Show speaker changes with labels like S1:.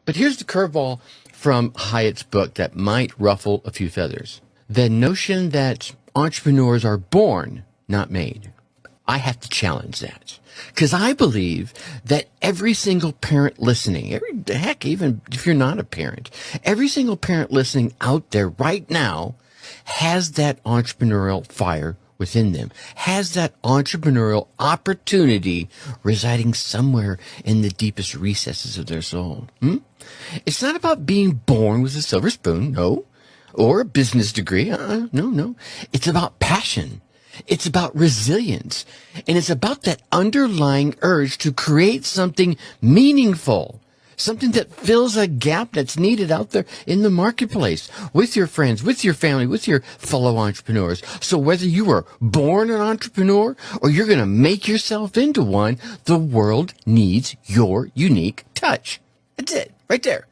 S1: But here's the curveball from Hyatt's book that might ruffle a few feathers. The notion that entrepreneurs are born, not made. I have to challenge that. Because I believe that every single parent listening, even if you're not a parent, every single parent listening out there right now has that entrepreneurial fire within them, has that entrepreneurial opportunity residing somewhere in the deepest recesses of their soul. It's not about being born with a silver spoon, no, or a business degree. No. It's about passion. It's about resilience. And it's about that underlying urge to create something meaningful, something that fills a gap that's needed out there in the marketplace with your friends, with your family, with your fellow entrepreneurs. So whether you were born an entrepreneur or you're going to make yourself into one, the world needs your unique touch. That's it, right there.